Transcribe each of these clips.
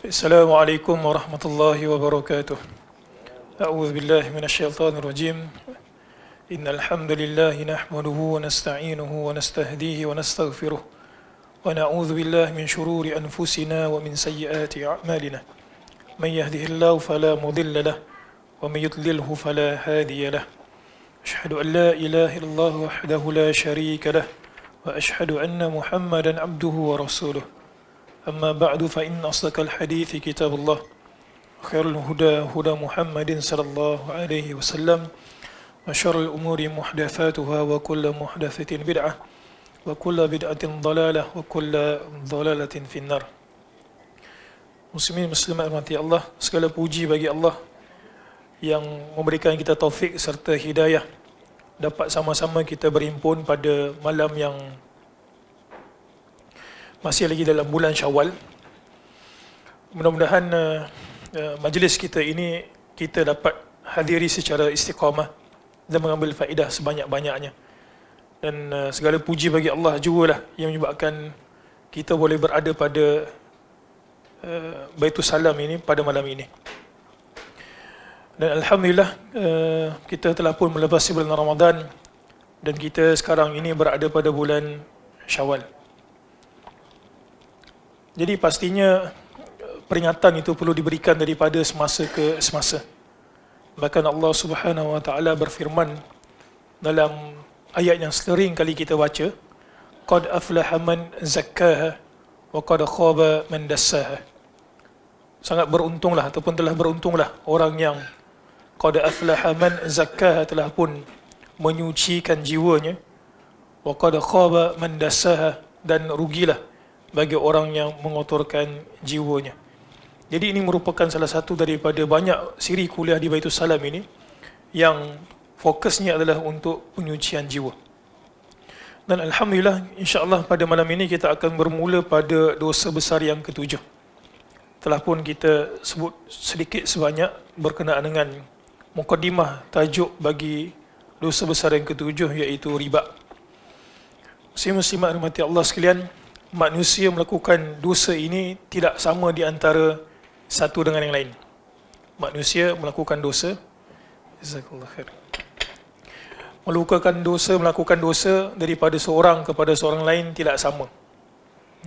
Assalamualaikum warahmatullahi wabarakatuh. A'udzu billahi minasyaitonir rajim. Innal hamdalillah nahmaduhu wa nasta'inuhu wa nastahdihi wa nastaghfiruh. Wa na'udzu billahi min shururi anfusina wa min sayyiati a'malina. Man yahdihillahu fala mudilla lahu wa man yudlilhu fala hadiya lahu. Ashhadu an la ilaha illallah wahdahu la sharika lahu wa ashhadu anna Muhammadan 'abduhu wa rasuluh. أما بعد فإن أصدق الحديث كتاب الله خير الهدى هدى محمد صلى الله عليه وسلم وشر الأمور محدثاتها وكل محدثة بدعة وكل بدعة ضلالة وكل ضلالة في النار. Muslimin muslimat rahmati Allah, segala puji bagi Allah yang memberikan kita taufik serta hidayah dapat sama-sama kita berhimpun pada malam yang masih lagi dalam bulan Syawal. Mudah-mudahan majlis kita ini kita dapat hadiri secara istiqamah dan mengambil faedah sebanyak-banyaknya. Dan segala puji bagi Allah jugalah yang menyebabkan kita boleh berada pada Baitul Salam ini pada malam ini. Dan alhamdulillah kita telah pun melepasi bulan Ramadan dan kita sekarang ini berada pada bulan Syawal. Jadi pastinya peringatan itu perlu diberikan daripada semasa ke semasa. Bahkan Allah Subhanahu wa taala berfirman dalam ayat yang sering kali kita baca, qad aflaha man zakkaha wa qad khaba man dassaha. Sangat beruntunglah ataupun telah beruntunglah orang yang qad aflaha man zakkaha, telah pun menyucikan jiwanya, wa qad khaba man dassaha, dan rugilah bagi orang yang mengotorkan jiwanya. Jadi ini merupakan salah satu daripada banyak siri kuliah di Baitul Salam ini yang fokusnya adalah untuk penyucian jiwa. Dan alhamdulillah, insya-Allah pada malam ini kita akan bermula pada dosa besar yang ketujuh. Telah pun kita sebut sedikit sebanyak berkenaan dengan mukadimah tajuk bagi dosa besar yang ketujuh, iaitu riba. Muslim-muslimat rahmati Allah sekalian, manusia melakukan dosa ini tidak sama di antara satu dengan yang lain. Manusia melakukan dosa, jazakallahu khair, melakukan dosa daripada seorang kepada seorang lain tidak sama.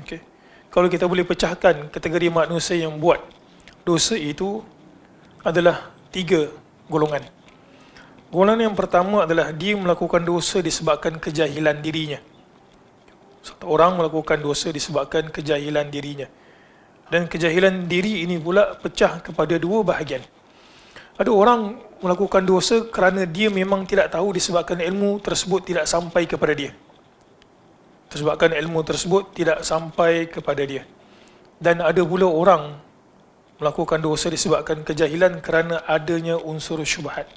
Okey. Kalau kita boleh pecahkan kategori manusia yang buat dosa itu adalah 3 golongan. Golongan yang pertama adalah dia melakukan dosa disebabkan kejahilan dirinya. Satu orang melakukan dosa disebabkan kejahilan dirinya. Dan kejahilan diri ini pula pecah kepada 2 bahagian. Ada orang melakukan dosa kerana dia memang tidak tahu disebabkan ilmu tersebut tidak sampai kepada dia. Disebabkan ilmu tersebut tidak sampai kepada dia. Dan ada pula orang melakukan dosa disebabkan kejahilan kerana adanya unsur syubhat.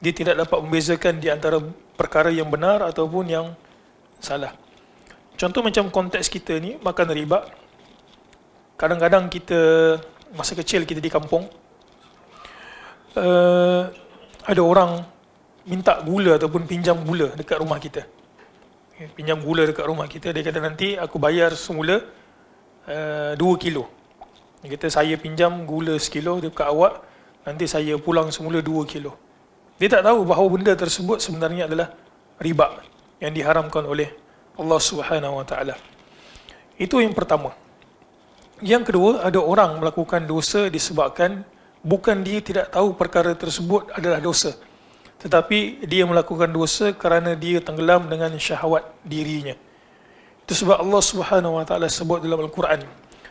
Dia tidak dapat membezakan di antara perkara yang benar ataupun yang salah. Contoh macam konteks kita ni, makan riba. Kadang-kadang kita, masa kecil kita di kampung, ada orang minta gula ataupun pinjam gula dekat rumah kita. Pinjam gula dekat rumah kita, dia kata nanti aku bayar semula 2 kilo. Dia kata saya pinjam gula 1 kilo dekat awak, nanti saya pulang semula 2 kilo. Dia tak tahu bahawa benda tersebut sebenarnya adalah riba yang diharamkan oleh Allah Subhanahu wa taala. Itu yang pertama. Yang kedua, ada orang melakukan dosa disebabkan bukan dia tidak tahu perkara tersebut adalah dosa, tetapi dia melakukan dosa kerana dia tenggelam dengan syahwat dirinya. Itu sebab Allah Subhanahu wa taala sebut dalam Al-Quran,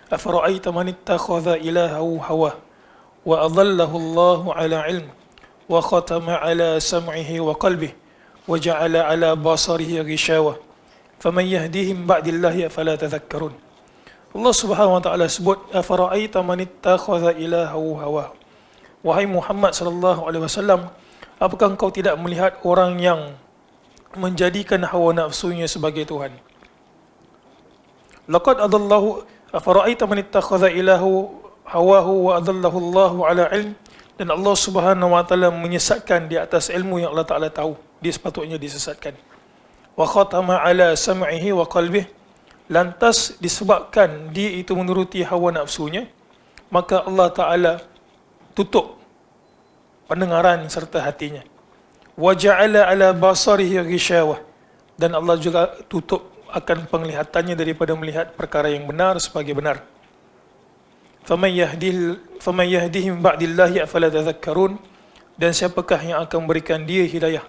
afara'aita man ittakhadha ilahahu hawa wa adallahu Allahu ala ilm wa khatama ala sam'ihi wa qalbihi wa ja'ala ala basarihi ghishawah faman yahdihim ba'dillahi afala tadhakkarun. Allah Subhanahu wa taala sebut, afara'aita man ittakhadha ilahahu hawa. Wahai Muhammad sallallahu alaihi wasallam, apakah engkau tidak melihat orang yang menjadikan hawa nafsunya sebagai Tuhan? Laqad adallahu, afara'aita man ittakhadha ilahahu hawahu wa adallahu Allahu ala ilm. Dan Allah Subhanahu wa taala menyesatkan di atas ilmu yang Allah Taala tahu, dia sepatutnya disesatkan. Wa khatama ala sam'ihi wa qalbihi, lantas disebabkan dia itu menuruti hawa nafsunya, maka Allah Ta'ala tutup pendengaran serta hatinya. Wa ja'ala ala basarihi ghishawah, dan Allah juga tutup akan penglihatannya daripada melihat perkara yang benar sebagai benar. Faman yahdihim ba'dillahi afala tadhakkarun, dan siapakah yang akan memberikan dia hidayah?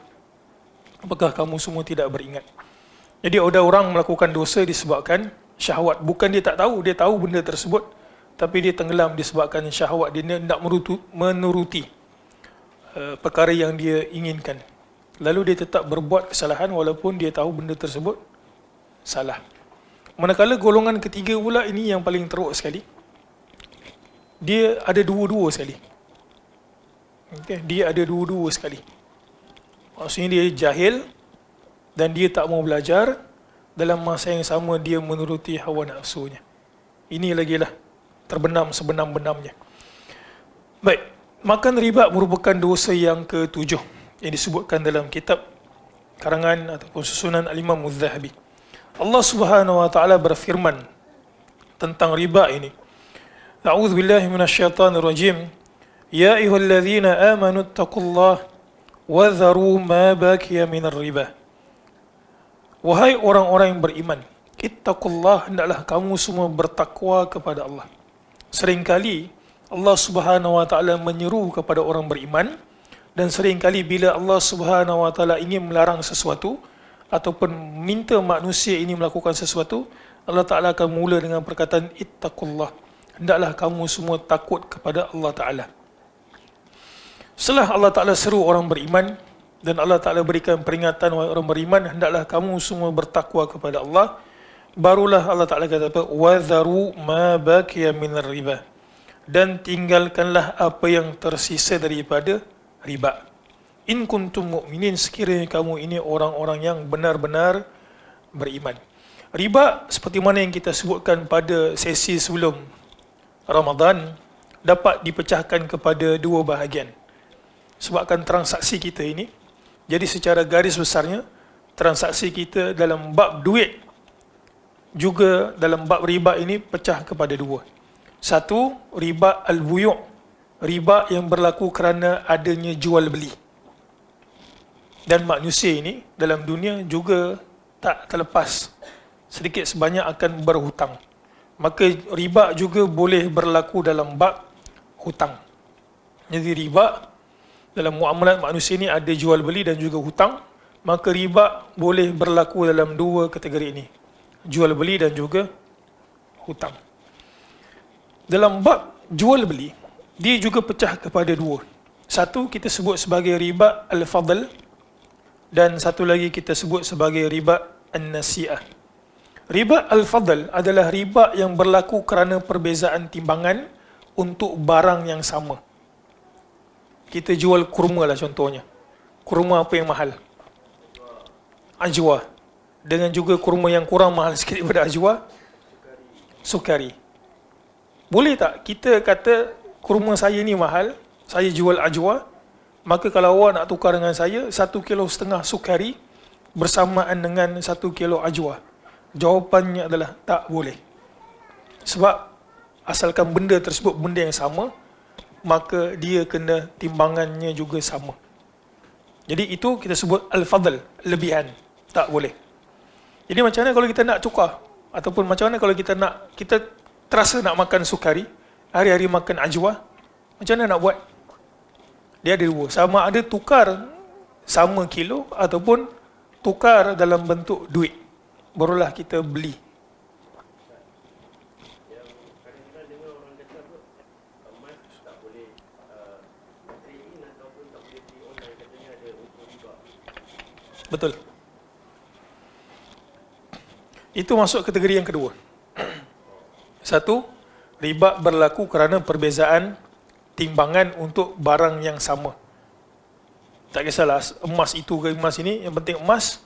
Apakah kamu semua tidak beringat? Jadi ada orang melakukan dosa disebabkan syahwat. Bukan dia tak tahu, dia tahu benda tersebut, tapi dia tenggelam disebabkan syahwat. Dia tidak menuruti perkara yang dia inginkan. Lalu dia tetap berbuat kesalahan walaupun dia tahu benda tersebut salah. Manakala golongan ketiga pula, ini yang paling teruk sekali. Dia ada dua-dua sekali. Okay? Dia ada dua-dua sekali. Maksudnya dia jahil dan dia tak mau belajar. Dalam masa yang sama dia menuruti hawa nafsunya. Ini lagi lah terbenam sebenam-benamnya. Baik, makan riba merupakan dosa yang ketujuh yang disebutkan dalam kitab karangan ataupun susunan Al-Imam Az-Zahabi. Allah Subhanahu wa taala berfirman tentang riba ini. A'udzu billahi minasyaitonir rajim. Ya ayyuhalladzina amanu taqullaha wa dharu ma baqiya minar riba. Wahai orang-orang yang beriman, ittaqullah, hendaklah kamu semua bertakwa kepada Allah. Seringkali Allah Subhanahu wa taala menyeru kepada orang beriman, dan seringkali bila Allah Subhanahu wa taala ingin melarang sesuatu ataupun minta manusia ini melakukan sesuatu, Allah Taala akan mula dengan perkataan ittaqullah. Hendaklah kamu semua takut kepada Allah Taala. Setelah Allah Taala seru orang beriman dan Allah Taala berikan peringatan wahai orang beriman, hendaklah kamu semua bertakwa kepada Allah, barulah Allah Taala kata apa? Wadharu ma baqiya minar riba. Dan tinggalkanlah apa yang tersisa daripada riba. In kuntum mu'minin, sekiranya kamu ini orang-orang yang benar-benar beriman. Riba, seperti mana yang kita sebutkan pada sesi sebelum Ramadan, dapat dipecahkan kepada dua bahagian. Sebabkan transaksi kita ini, jadi secara garis besarnya, transaksi kita dalam bab duit juga dalam bab riba ini pecah kepada dua. Satu, riba al-buyu', riba yang berlaku kerana adanya jual beli. Dan manusia ini dalam dunia juga tak terlepas sedikit sebanyak akan berhutang. Maka riba juga boleh berlaku dalam bab hutang. Jadi riba dalam muamalat manusia ini ada jual beli dan juga hutang. Maka riba boleh berlaku dalam dua kategori ini, jual beli dan juga hutang. Dalam bab jual beli, dia juga pecah kepada dua. Satu kita sebut sebagai riba al-fadl, dan satu lagi kita sebut sebagai riba an-nasi'ah. Riba al-fadl adalah riba yang berlaku kerana perbezaan timbangan untuk barang yang sama. Kita jual kurma lah contohnya. Kurma apa yang mahal? Ajwa. Dengan juga kurma yang kurang mahal sikit daripada ajwa? Sukari. Boleh tak kita kata kurma saya ni mahal, saya jual ajwa, maka kalau awak nak tukar dengan saya 1,5 kilo sukari bersamaan dengan 1 kilo ajwa? Jawapannya adalah tak boleh. Sebab asalkan benda tersebut benda yang sama, maka dia kena timbangannya juga sama. Jadi itu kita sebut al-fadl, lebihan. Tak boleh. Jadi macam mana kalau kita nak tukar? Ataupun macam mana kalau kita terasa nak makan sukari, hari-hari makan ajwa, macam mana nak buat? Dia ada dua. Sama ada tukar sama kilo ataupun tukar dalam bentuk duit. Barulah kita beli. Betul. Itu masuk kategori yang kedua. Satu, riba berlaku kerana perbezaan timbangan untuk barang yang sama. Tak kisahlah emas itu ke emas ini, yang penting emas,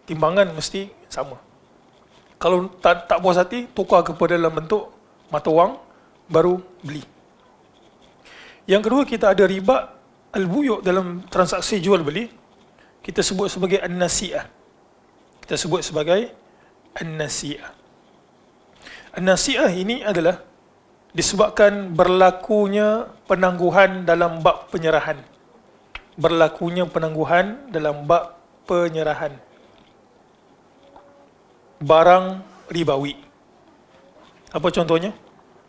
timbangan mesti sama. Kalau tak puas hati, tukar kepada dalam bentuk mata wang, baru beli. Yang kedua, kita ada riba al-buyu' dalam transaksi jual beli. Kita sebut sebagai an-nasi'ah. Kita sebut sebagai an-nasi'ah. An-nasi'ah ini adalah disebabkan berlakunya penangguhan dalam bab penyerahan. Berlakunya penangguhan dalam bab penyerahan. Barang ribawi. Apa contohnya?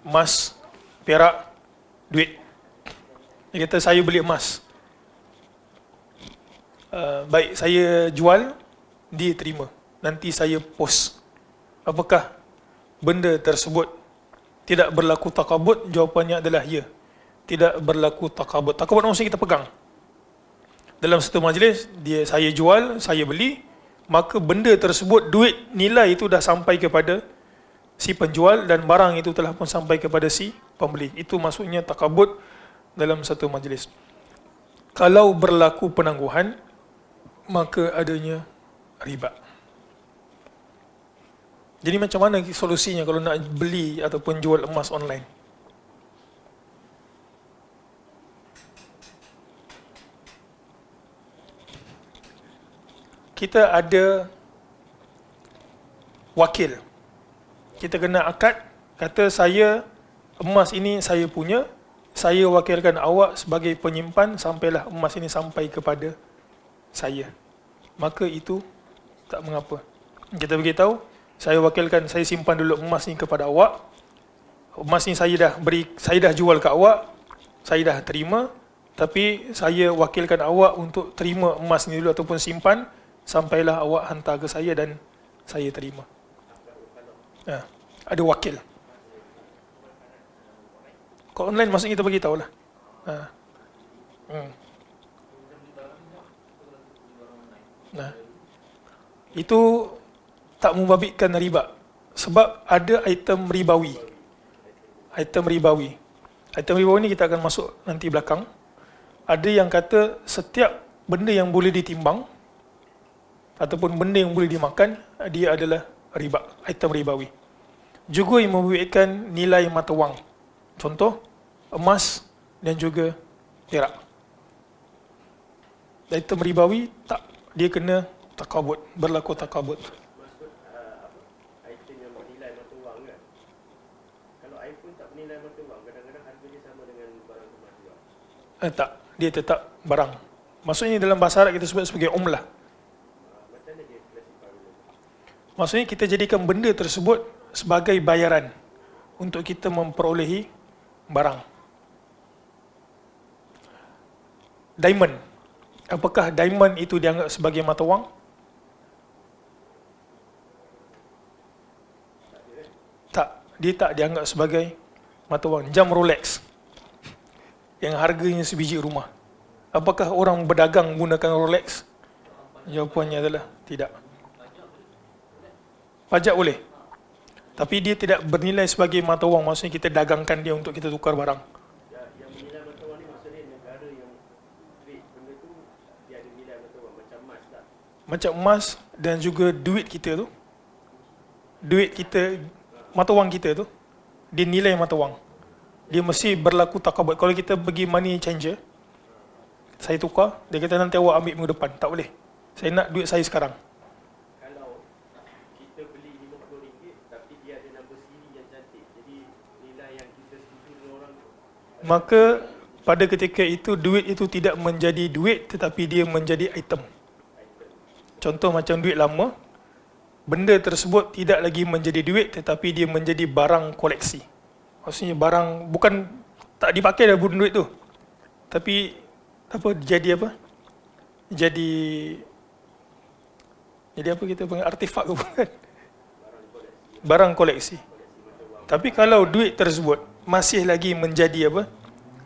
Emas, perak, duit. Dia kata saya beli emas. Baik, saya jual, dia terima. Nanti saya post. Apakah benda tersebut tidak berlaku takabut? Jawapannya adalah ya. Tidak berlaku takabut. Takabut maksudnya kita pegang. Dalam satu majlis, saya jual, saya beli, maka benda tersebut, duit nilai itu dah sampai kepada si penjual dan barang itu telah pun sampai kepada si pembeli. Itu maksudnya takabut dalam satu majlis. Kalau berlaku penangguhan, maka adanya riba. Jadi macam mana solusinya kalau nak beli ataupun jual emas online? Kita ada wakil. Kita kena akad, kata saya emas ini saya punya, saya wakilkan awak sebagai penyimpan sampailah emas ini sampai kepada saya. Maka itu tak mengapa. Kita beritahu, saya wakilkan, saya simpan dulu emas ni kepada awak. Emas ni saya dah jual ke awak, saya dah terima, tapi saya wakilkan awak untuk terima emas ni dulu ataupun simpan sampailah awak hantar ke saya dan saya terima. Ada wakil. Kalau online maksudnya kita bagi tahulah. Itu tak membabitkan riba. Sebab ada item ribawi. Item ribawi ni kita akan masuk nanti belakang. Ada yang kata setiap benda yang boleh ditimbang ataupun benda yang boleh dimakan, dia adalah riba, item ribawi. Juga yang membabitkan nilai mata wang. Contoh, emas dan juga perak. Item ribawi tak, dia kena takabut, berlaku takabut. Maksud item yang bernilai mata wang kan? Kalau iPhone tak bernilai mata wang, kadang-kadang harga dia sama dengan barang emas juga. Tak, dia tetap barang. Maksudnya dalam bahasa Arab kita sebut sebagai umlah. Macam mana dia classify dulu? Maksudnya kita jadikan benda tersebut sebagai bayaran untuk kita memperolehi barang. Diamond. Apakah diamond itu dianggap sebagai mata wang? Tak, dia tak dianggap sebagai mata wang. Jam Rolex yang harganya sebiji rumah. Apakah orang berdagang menggunakan Rolex? Jawapannya adalah tidak. Pajak boleh. Tapi dia tidak bernilai sebagai mata wang, maksudnya kita dagangkan dia untuk kita tukar barang. Yang bernilai mata wang ni maksudnya negara yang trade benda tu dia ada nilai mata wang macam emas tak? Macam emas dan juga duit kita tu. Duit kita, mata wang kita tu, dia nilai mata wang. Dia mesti berlaku takabut. Kalau kita pergi money changer, saya tukar, dia kata nanti awak ambil minggu depan. Tak boleh. Saya nak duit saya sekarang. Kalau kita beli RM50 tapi dia ada nombor siri yang cantik, jadi nilai yang kita setuju dengan orang tu, Maka pada ketika itu duit itu tidak menjadi duit tetapi dia menjadi item. Contoh macam duit lama, benda tersebut tidak lagi menjadi duit tetapi dia menjadi barang koleksi. Maksudnya barang bukan tak dipakai dah duit tu. Tapi jadi apa? Jadi apa kita panggil, artefak ke bukan? Barang koleksi. Tapi kalau duit tersebut masih lagi menjadi apa?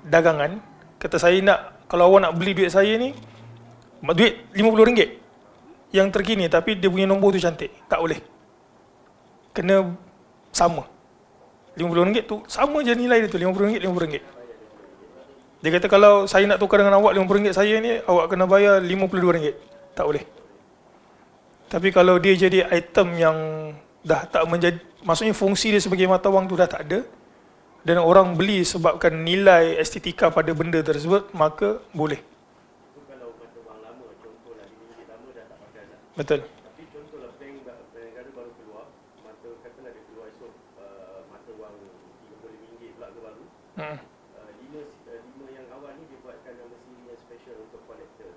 Dagangan. Kata saya nak, kalau awak nak beli duit saya ni, duit RM50 yang terkini tapi dia punya nombor tu cantik. Tak boleh. Kena sama. RM50 tu sama je nilai dia tu, RM50, RM50. Dia kata kalau saya nak tukar dengan awak RM50 saya ni, awak kena bayar RM52. Tak boleh. Tapi kalau dia jadi item yang dah tak menjadi, maksudnya fungsi dia sebagai mata wang tu dah tak ada, dan orang beli sebabkan nilai estetika pada benda tersebut, maka boleh. itu kalau mata wang lama, contohlah RM5 lama dah tak pakai dah. Betul. Tapi contohlah bank negara baru keluar, katalah dia keluar esok mata wang RM50 pula ke baru. Hmm. Lima yang awal ni dia buatkan nama siri yang special untuk kolektor.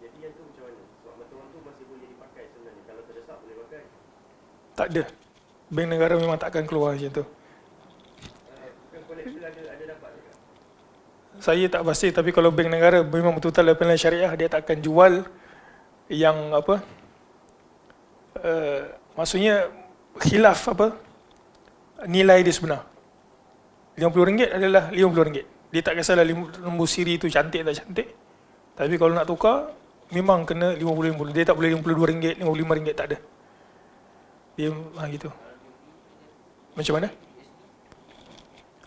Jadi yang tu macam mana? Sebab mata wang tu masih boleh dipakai sebenarnya. Kalau terdesak boleh pakai. Tak ada. Bank negara memang takkan keluar macam tu. Bukan kolektor ada dapat dekat? Saya tak pasti, tapi kalau bank negara memang betul-betul ada penilaian syariah, dia tak akan jual yang apa, maksudnya khilaf apa, nilai dia sebenar. RM50 adalah RM50. Dia tak kisahlah nombor siri tu cantik tak cantik. Tapi kalau nak tukar, memang kena RM50. Dia tak boleh RM52, RM55, tak ada. Dia gitu. Macam mana?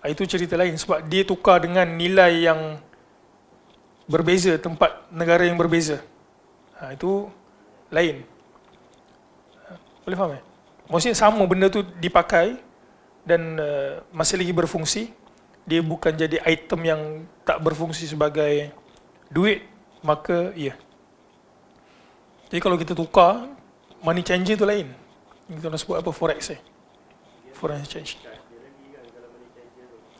Itu cerita lain sebab dia tukar dengan nilai yang berbeza, tempat negara yang berbeza. Itu lain. Boleh faham? Maksudnya sama benda tu dipakai dan masih lagi berfungsi. Dia bukan jadi item yang tak berfungsi sebagai duit, maka ya. Jadi kalau kita tukar, money changer tu lain. Kita nak sebut apa, forex foreign exchange.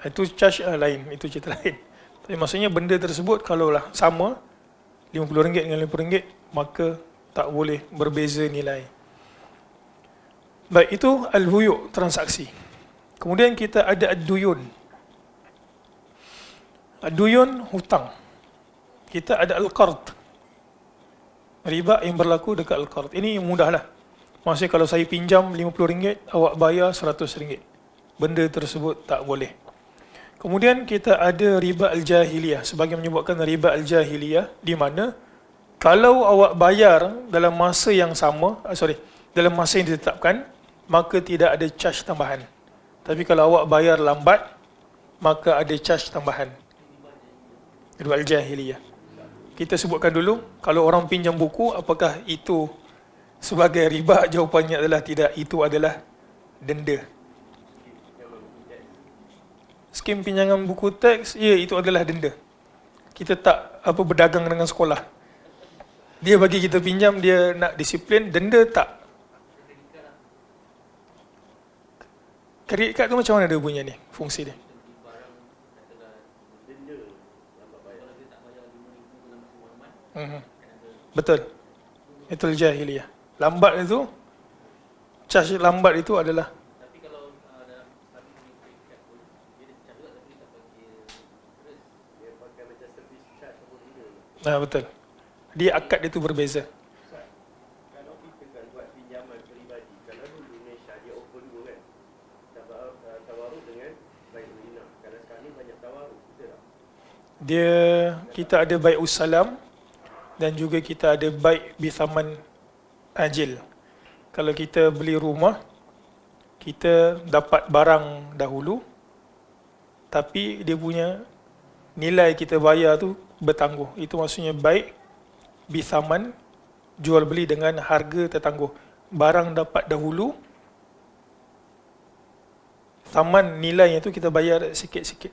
Itu charge lain, itu cerita lain. Tapi maksudnya benda tersebut kalaulah sama RM50 dengan RM50, maka tak boleh berbeza nilai. Baik, itu al-buyu', transaksi. Kemudian kita ada ad-duyun. Ad-duyun, hutang. Kita ada al-qard. Riba yang berlaku dekat al-qard. Ini mudahlah. Maksudnya kalau saya pinjam RM50, awak bayar RM100. Benda tersebut tak boleh. Kemudian kita ada riba al-jahiliyah. Sebagai menyebutkan riba al-jahiliyah, di mana kalau awak bayar dalam masa yang sama, dalam masa yang ditetapkan, maka tidak ada charge tambahan. Tapi kalau awak bayar lambat, maka ada charge tambahan. Riba al-jahiliyah. Kita sebutkan dulu, kalau orang pinjam buku, apakah itu sebagai riba? Jawapannya adalah tidak, itu adalah denda. Skim pinjaman buku teks, ya, itu adalah denda. Kita tak berdagang dengan sekolah. Dia bagi kita pinjam, dia nak disiplin, denda tak. Kredit kad tu macam mana dia punya ni, fungsi dia? Betul. Itu jahiliyah. Lambat itu, charge lambat itu adalah. Tapi kalau dalam Islami punya kredit pun, dia charge juga tapi dia tak panggil terus. Dia pakai macam service charge apa benda. Betul. Dia akad dia tu berbeza. Kalau kita kan buat pinjaman peribadi, kalau dulu Indonesia dia open dulu kan, tawaruk dengan baik Ulina. Kalau sekarang ni banyak tawaruk, betul tak? Kita ada bai'us salam dan juga kita ada bai' bi thaman ajil. Kalau kita beli rumah, kita dapat barang dahulu, tapi dia punya nilai kita bayar tu bertangguh. Itu maksudnya bai' bi thaman, jual beli dengan harga tertangguh. Barang dapat dahulu, thaman nilainya tu kita bayar sikit-sikit.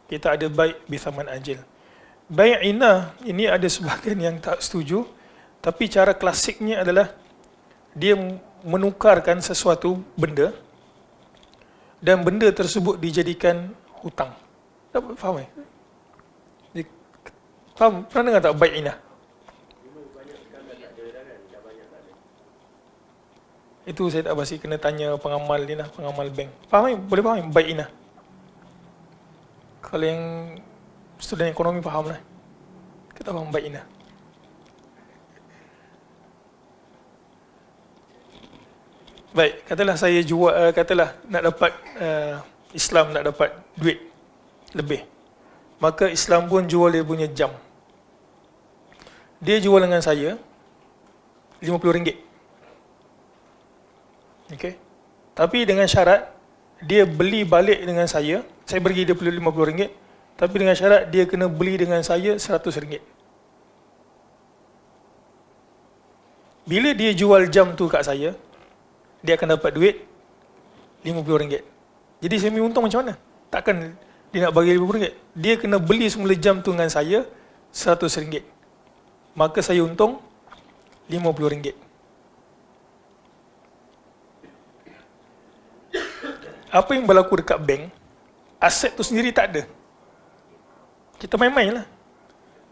Kita ada bai' bi thaman ajil. Bai' inah, ini ada sebahagian yang tak setuju, tapi cara klasiknya adalah dia menukarkan sesuatu benda dan benda tersebut dijadikan hutang. Dapat faham? Faham? Pernah dengar tak bai' inah? Itu saya tak pasti, kena tanya pengamal ni lah, pengamal bank. Faham? Boleh faham bai' inah? Kalau yang student ekonomi faham lah. Kita faham bai' inah. Baik, katalah saya jual, katalah nak dapat Islam nak dapat duit lebih. Maka Islam pun jual dia punya jam. Dia jual dengan saya RM50. Okey. Tapi dengan syarat dia beli balik dengan saya bagi dia RM50, tapi dengan syarat dia kena beli dengan saya RM100. Bila dia jual jam tu kat saya, dia akan dapat duit RM50. Jadi semi untung macam mana? Takkan dia nak bagi RM50. Dia kena beli semula jam tu dengan saya RM100. Maka saya untung RM50. apa yang berlaku dekat bank, aset tu sendiri tak ada. Kita main-main lah.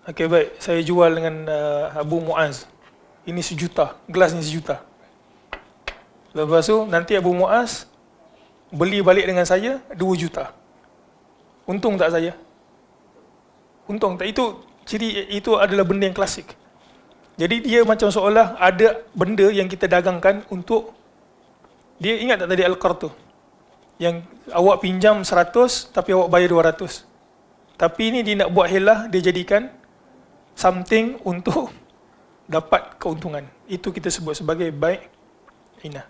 Okey, baik, saya jual dengan Abu Muaz. Ini 1 juta, gelas ni 1 juta. Lepas tu nanti Abu Muaz beli balik dengan saya 2 juta. Untung tak saya? Untung tak? Itu adalah benda yang klasik. Jadi dia macam seolah ada benda yang kita dagangkan untuk dia. Ingat tak tadi Al-Qard tu? Yang awak pinjam 100 tapi awak bayar 200. Tapi ini dia nak buat helah, dia jadikan something untuk dapat keuntungan. Itu kita sebut sebagai bai' inah.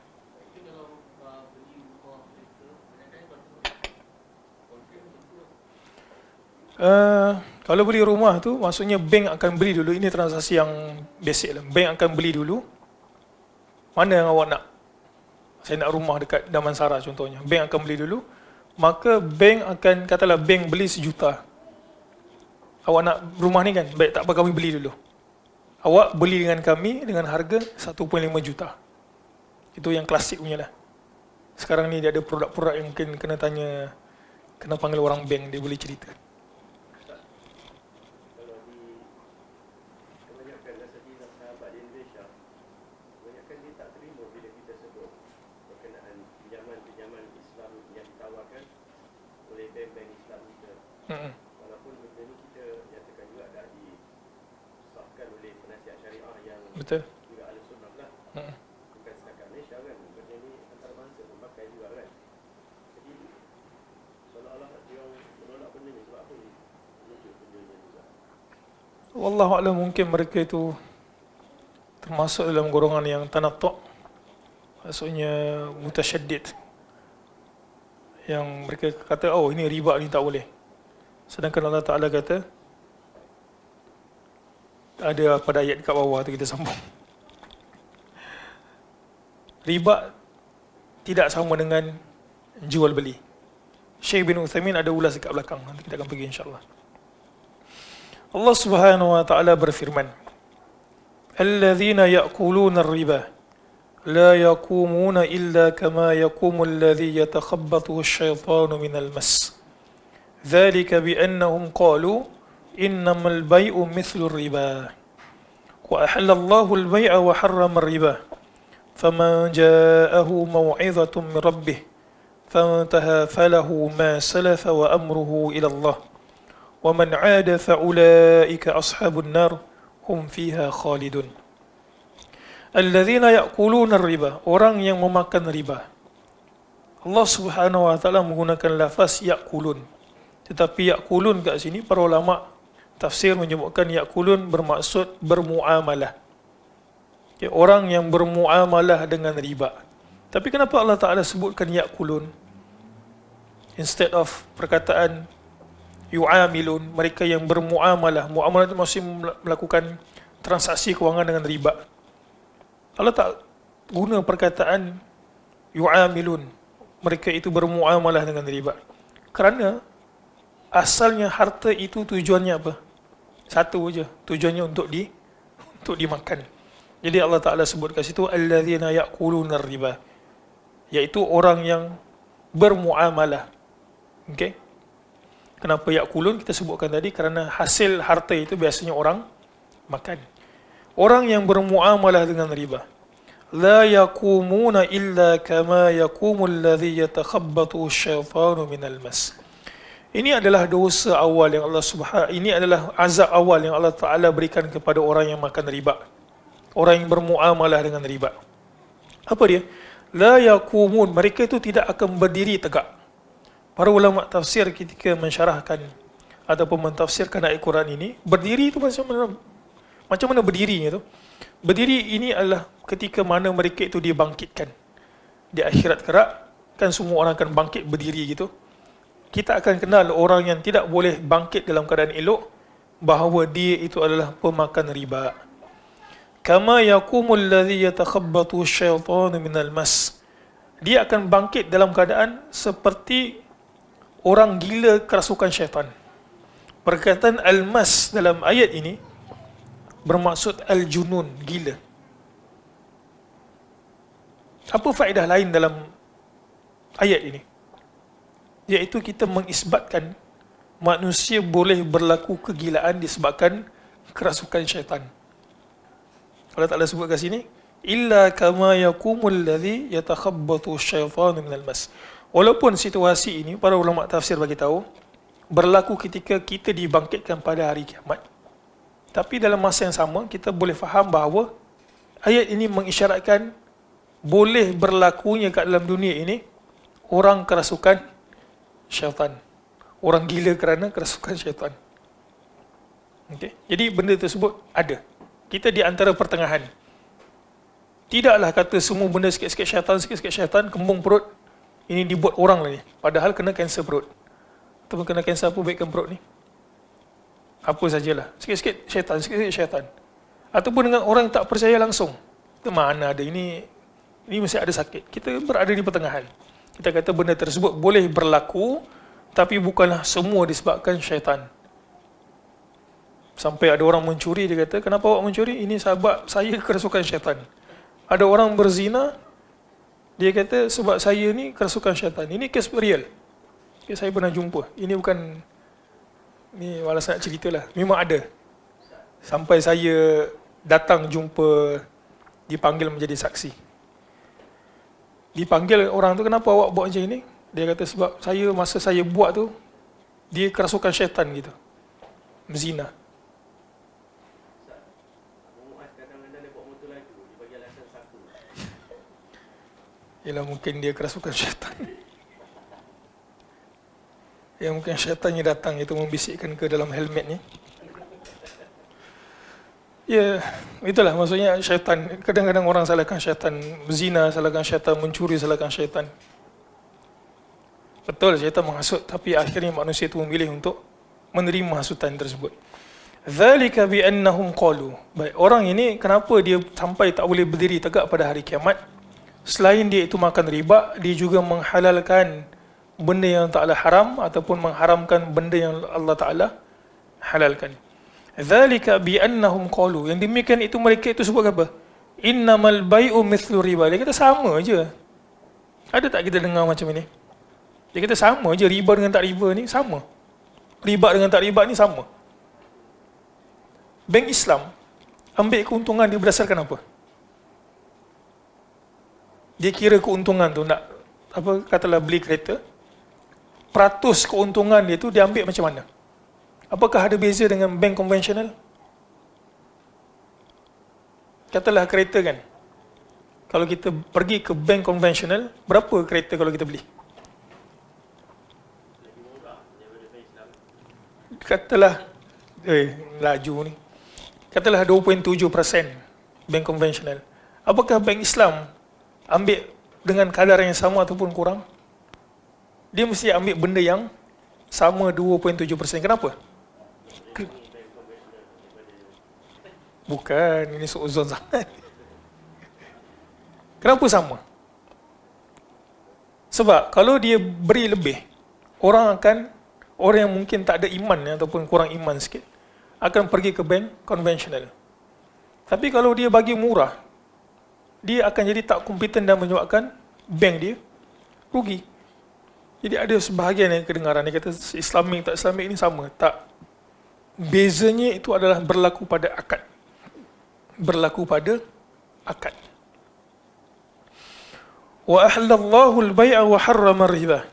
Kalau beli rumah tu, maksudnya bank akan beli dulu. Ini transaksi yang basic lah. Bank akan beli dulu. Mana yang awak nak? Saya nak rumah dekat Damansara contohnya. Bank akan beli dulu. Maka bank akan, katalah bank beli 1 juta. Awak nak rumah ni kan? Baik, tak apa, kami beli dulu. Awak beli dengan kami dengan harga 1.5 juta. Itu yang klasik punya lah. Sekarang ni dia ada produk-produk yang mungkin kena tanya, kena panggil orang bank, dia boleh cerita. Walaupun benda ni kita nyatakan juga dah disahkan oleh penasihat syariah yang Betul. juga ahli sunnah lah. Bukan setakat Malaysia kan, benda ni antarabangsa pun pakai juga kan. Jadi seolah-olah dia menolak benda ni sebab apa ni? Menunjuk benda ni juga. Wallahualam, mungkin mereka itu termasuk dalam golongan yang tanattu', maksudnya mutasyaddid, yang mereka kata, oh ini riba ni tak boleh. Sedangkan Allah Ta'ala kata, ada pada ayat kat bawah tu kita sambung, riba tidak sama dengan jual beli. Syekh bin Uthaymin ada ulas dekat belakang, nanti kita akan pergi insyaAllah. Allah Subhanahu wa Ta'ala berfirman, Alladzina ya'kuluna ar-riba la yaqumuna illa kama yaqumu alladhi yatakhabbathu asy-syaitanu minal mas. Dzalika bi annahum qalu innamal bai'u mithlu ar-riba wa ahallallahu al-bai'a wa harrama ar-riba. Faman ja'ahu maw'izatun min rabbih fantaha falahu ma salafa wa amruhu ila Allah. Wa man 'ada fa ulaika ashabun nar hum fiha khalidun. Alladzina ya'kuluna ar-riba, orang yang memakan riba. Allah Subhanahu wa Ta'ala menggunakan lafaz ya'kulun. Tetapi ya'kulun kat sini para ulama tafsir menyebutkan ya'kulun bermaksud bermuamalah. Okay, orang yang bermuamalah dengan riba. Tapi kenapa Allah Ta'ala sebutkan ya'kulun instead of perkataan yu'amilun, mereka yang bermuamalah. Muamalah itu maksudnya melakukan transaksi kewangan dengan riba. Allah tak guna perkataan yu'amilun, mereka itu bermuamalah dengan riba. Kerana asalnya harta itu tujuannya apa? Satu aja, tujuannya untuk dimakan. Jadi Allah Ta'ala sebut kat situ alladzina ya'kuluna riba, iaitu orang yang bermuamalah. Okey. Kenapa ya'kulun kita sebutkan tadi? Kerana hasil harta itu biasanya orang makan. Orang yang bermuamalah dengan riba, la yaqumuna illa kama yaqumul ladzi yatakhabbathu asy-syaitanu minal mas. Ini adalah dosa awal yang ini adalah azab awal yang Allah Ta'ala berikan kepada orang yang makan riba, orang yang bermuamalah dengan riba. Apa dia? La yaqumun, mereka itu tidak akan berdiri tegak. Para ulama tafsir ketika mensyarahkan ataupun mentafsirkan ayat Quran ini, berdiri itu macam mana berdirinya tu? Berdiri ini adalah ketika mana mereka itu dibangkitkan. Di akhirat kelak kan semua orang akan bangkit berdiri gitu. Kita akan kenal orang yang tidak boleh bangkit dalam keadaan elok, bahawa dia itu adalah pemakan riba. Kama yaqumul ladzi yatakhabbathu asy-syaitanu minal mas. Dia akan bangkit dalam keadaan seperti orang gila kerasukan syaitan. Perkataan al-mas dalam ayat ini bermaksud al-junun, gila. Apa faedah lain dalam ayat ini? iaitu kita mengisbatkan manusia boleh berlaku kegilaan disebabkan kerasukan syaitan. Allah Ta'ala sebut kat sini, illa kama yakumul ladzi yatakhabbatu syaitanu minal mas. Walaupun situasi ini para ulama tafsir bagi tahu berlaku ketika kita dibangkitkan pada hari kiamat, tapi dalam masa yang sama kita boleh faham bahawa ayat ini mengisyaratkan boleh berlakunya kat dalam dunia ini orang kerasukan syaitan, orang gila kerana kerasukan syaitan. Okay. Jadi benda tersebut ada. Kita di antara pertengahan. Tidaklah kata semua benda sikit-sikit syaitan, kembung perut, ini dibuat orang lah ni. Padahal kena kanser perut. Ataupun kena kanser apa baikkan perut ni. Apa sajalah. Sikit-sikit syaitan. Ataupun dengan orang yang tak percaya langsung. Itu mana ada ini mesti ada sakit. Kita berada di pertengahan. Kita kata benda tersebut boleh berlaku, tapi bukanlah semua disebabkan syaitan. Sampai ada orang mencuri, dia kata, kenapa awak mencuri? Ini sebab saya kerasukan syaitan. Ada orang berzina, dia kata sebab saya ni kerasukan syaitan. Ini kes real. Saya pernah jumpa. Ini bukan, ni malas nak cerita lah. Memang ada. Sampai saya datang jumpa, dipanggil menjadi saksi. Dipanggil orang tu, kenapa awak buat macam ini? Dia kata sebab masa saya buat tu, dia kerasukan syaitan gitu. Berzina. Ialah mungkin dia kerasukan syaitan. Ya mungkin syaitannya datang itu membisikkan ke dalam helmet ni. Ya, itulah maksudnya syaitan. Kadang-kadang orang salahkan syaitan berzina, salahkan syaitan mencuri, salahkan syaitan. Betul, syaitan menghasut, tapi akhirnya manusia itu memilih untuk menerima hasutan tersebut. Dzalika bi annahum qalu. Baik, orang ini kenapa dia sampai tak boleh berdiri tegak pada hari kiamat? Selain dia itu makan riba, dia juga menghalalkan benda yang ta'ala haram ataupun mengharamkan benda yang Allah Ta'ala halalkan. Dzalika bi annahum qalu. Yang demikian itu mereka itu sebut apa? Innamal bai'u mithlu riba. Dia kata sama je. Ada tak kita dengar macam ini? Dia kata sama je, riba dengan tak riba ni sama. Riba dengan tak riba ni sama. Bank Islam ambil keuntungan dia berdasarkan apa? Dia kira keuntungan tu nak katalah beli kereta, peratus keuntungan dia tu dia ambil macam mana? Apakah ada beza dengan bank konvensional? Katalah kereta kan. Kalau kita pergi ke bank konvensional, berapa kereta kalau kita beli? Katalah laju ni. Katalah 2.7% bank konvensional. Apakah bank Islam ambil dengan kadar yang sama ataupun kurang? Dia mesti ambil benda yang sama 2.7%. Kenapa? Bukan, ini seuzon sangat. Kenapa sama? Sebab kalau dia beri lebih, orang yang mungkin tak ada iman ataupun kurang iman sikit akan pergi ke bank konvensional. Tapi kalau dia bagi murah, dia akan jadi tak kompeten dan menyebabkan bank dia rugi. Jadi ada sebahagian yang kedengaran dia kata Islamik tak Islamik ini sama. Tak. Bezanya itu adalah berlaku pada akad. Berlaku pada akad. Wa ahallallahu al-bai'a wa harrama ar-riba.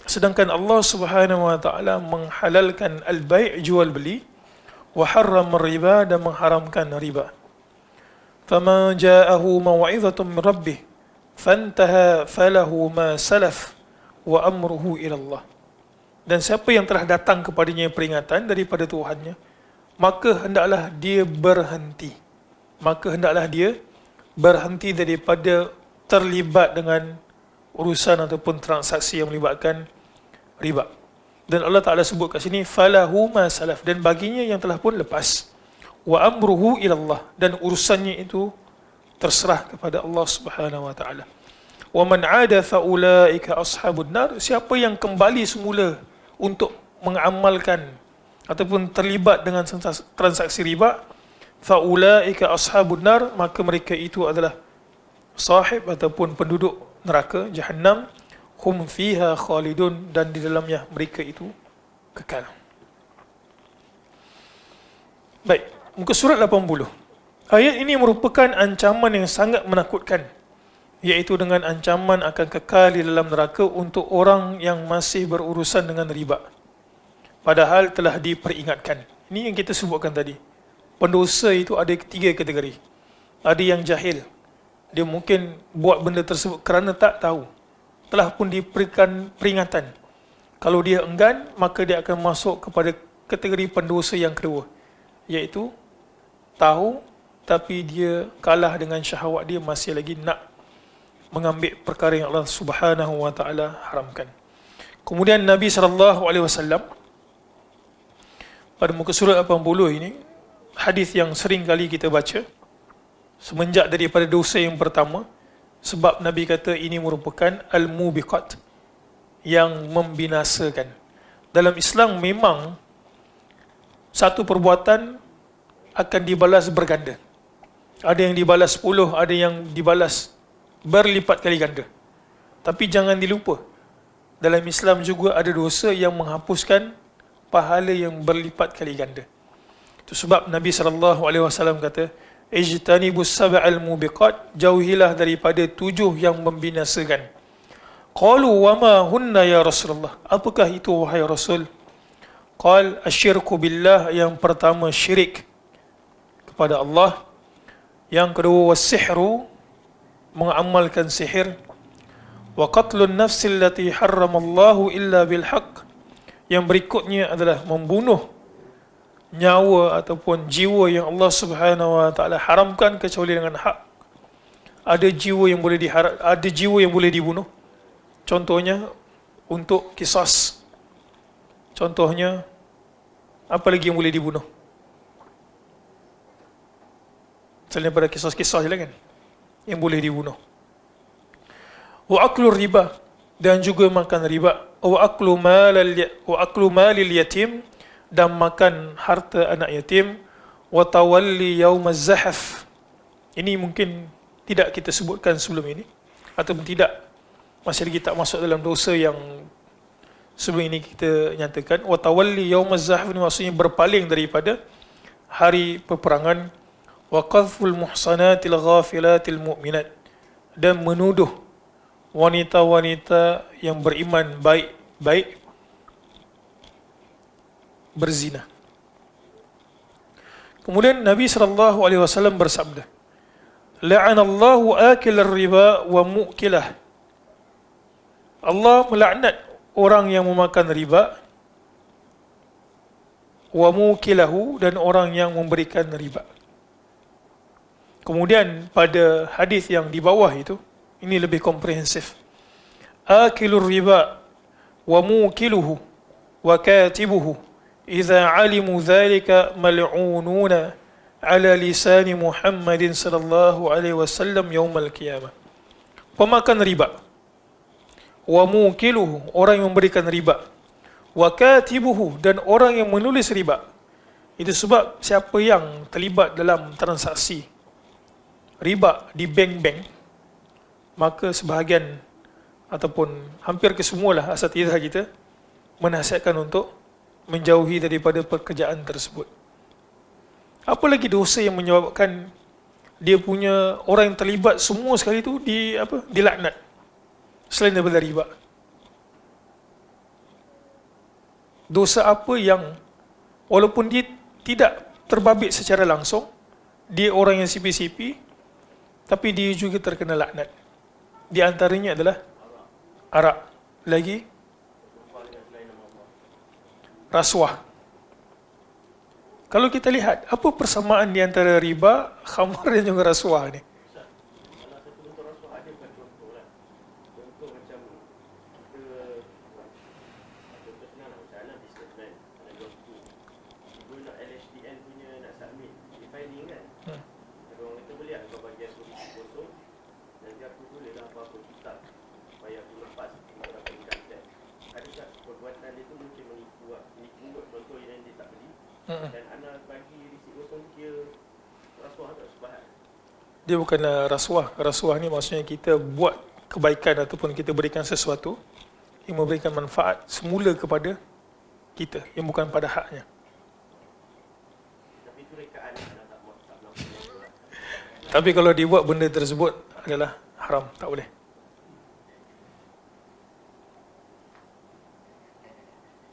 Sedangkan Allah Subhanahu wa taala menghalalkan al-bai' jual beli, wa harrama ar-riba dan mengharamkan riba. فَمَنْ جَاءَهُ مَوْعِظَةٌ مِنْ رَبِّهِ فَانْتَهَى فَلَهُ مَا سَلَفَ وَأَمْرُهُ إِلَى اللَّهِ. Dan siapa yang telah datang kepadanya peringatan daripada Tuhannya, maka hendaklah dia berhenti. Maka hendaklah dia berhenti daripada terlibat dengan urusan ataupun transaksi yang melibatkan riba. Dan Allah Ta'ala sebut kat sini, فَلَهُ مَا سَلَفَ, dan baginya yang telah pun lepas. Wa amruhu ila Allah, dan urusannya itu terserah kepada Allah Subhanahu wa taala. Wa man 'ada fa ulaika ashabun nar. Siapa yang kembali semula untuk mengamalkan ataupun terlibat dengan transaksi riba, fa ulaika ashabun nar, maka mereka itu adalah sahib ataupun penduduk neraka Jahannam, hum fiha khalidun, dan di dalamnya mereka itu kekal. Baik, muka surat 80. Ayat ini merupakan ancaman yang sangat menakutkan, iaitu dengan ancaman akan kekal di dalam neraka untuk orang yang masih berurusan dengan riba. Padahal telah diperingatkan. Ini yang kita sebutkan tadi. Pendosa itu ada 3 kategori. Ada yang jahil. Dia mungkin buat benda tersebut kerana tak tahu. Telah pun diberikan peringatan. Kalau dia enggan, maka dia akan masuk kepada kategori pendosa yang kedua, iaitu tahu tapi dia kalah dengan syahwat dia, masih lagi nak mengambil perkara yang Allah Subhanahu wa taala haramkan. Kemudian Nabi SAW pada muka surat 80 ini, hadis yang sering kali kita baca semenjak daripada dosa yang pertama, sebab Nabi kata ini merupakan al-mubiqat, yang membinasakan. Dalam Islam memang satu perbuatan akan dibalas berganda. Ada yang dibalas 10, ada yang dibalas berlipat kali ganda. Tapi jangan dilupa, dalam Islam juga ada dosa yang menghapuskan pahala yang berlipat kali ganda. Itu sebab Nabi SAW kata, ijtanibus sab'al mubiqat, jauhilah daripada 7 yang membinasakan. Qalu wama hunna ya Rasulullah, apakah itu wahai Rasul? Qal asyirku billah, yang pertama syirik kepada Allah. Yang kedua wasihru, mengamalkan sihir. Wa qatlun nafsi allati harramallahu illa bilhaq, yang berikutnya adalah membunuh nyawa ataupun jiwa yang Allah Subhanahu wa taala haramkan kecuali dengan hak. Ada jiwa yang boleh dibunuh. Contohnya untuk qisas. Contohnya apa lagi yang boleh dibunuh? Selain daripada kisah-kisah je lah kan, yang boleh dibunuh. Wa aklur riba, dan juga makan riba. Wa aklu malil yatim, dan makan harta anak yatim. Wa tawalli yaumaz zahaf, ini mungkin tidak kita sebutkan sebelum ini, ataupun tidak, masih lagi tak masuk dalam dosa yang sebelum ini kita nyatakan. Wa tawalli yaumaz zahaf, ini maksudnya berpaling daripada hari peperangan. Wa qadhful muhsanatil ghafilatil mu'minat, dan menuduh wanita-wanita yang beriman baik-baik berzina. Kemudian Nabi SAW bersabda, la'anallahu akilar riba wa mu'kilah, Allah melaknat orang yang memakan riba, wa mu'kilahu, dan orang yang memberikan riba. Kemudian pada hadis yang di bawah itu, ini lebih komprehensif. Akilur riba wa mukiluhu wa katibuhu idza alimu dhalika mal'ununa ala lisani Muhammadin sallallahu alaihi wasallam yaumal qiyamah. Pemakan riba, wa mukiluhu, orang yang memberikan riba, wa katibuhu, dan orang yang menulis riba. Itu sebab siapa yang terlibat dalam transaksi riba di bank-bank, maka sebahagian ataupun hampir kesemualah asatidzah kita menasihatkan untuk menjauhi daripada pekerjaan tersebut. Apa lagi dosa yang menyebabkan dia punya orang yang terlibat semua sekali itu dilaknat selain daripada riba? Dosa apa yang walaupun dia tidak terbabit secara langsung, dia orang yang sipi-sipi, tapi dia juga terkena laknat? Di antaranya adalah arak. Lagi rasuah. Kalau kita lihat, apa persamaan di antara riba, khamar dan juga rasuah ni? Salah satu bentuk rasuah ada bukan contoh lah. Contoh macam kita, contoh senang lah, misalnya businessman, ada job tu. Dia nak LHDN punya nak submit, dia filing kan. Ada orang kata boleh tak kau bagi aku isi kosong, nanti aku boleh lah apa-apa kitab supaya aku lepas untuk dapat income tax. Adakah perbuatan dia tu mungkin menipu contoh yang dia tak beli, dan anak bagi risik kosong, dia rasuah tak sebahat? Dia bukanlah rasuah. Rasuah ni maksudnya kita buat kebaikan ataupun kita berikan sesuatu yang memberikan manfaat semula kepada kita, yang bukan pada haknya. Tapi itu rekaan anda tak melakukan lah. Tapi kalau dibuat benda tersebut adalah haram, tak boleh.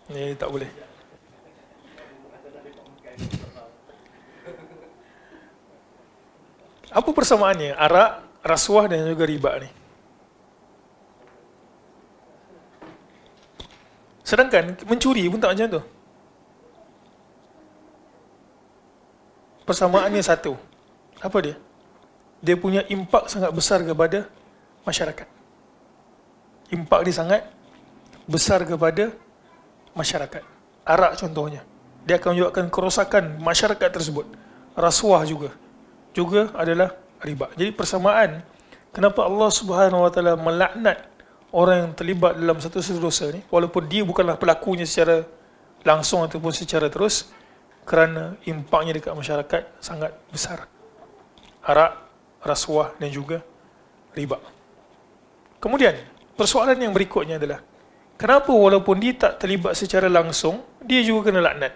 Ini tak boleh. Apa persamaannya arak, rasuah dan juga riba ni? Sedangkan mencuri pun tak macam tu. Persamaannya satu. Apa dia? Dia punya impak sangat besar kepada masyarakat. Impak dia sangat besar kepada masyarakat. Arak contohnya. Dia akan menyebabkan kerosakan masyarakat tersebut. Rasuah juga adalah riba. Jadi persamaan kenapa Allah Subhanahu Wa Taala melaknat orang yang terlibat dalam satu dosa ni, walaupun dia bukanlah pelakunya secara langsung ataupun secara terus, kerana impaknya dekat masyarakat sangat besar. Arak, rasuah dan juga riba. Kemudian, persoalan yang berikutnya adalah, kenapa walaupun dia tak terlibat secara langsung, dia juga kena laknat?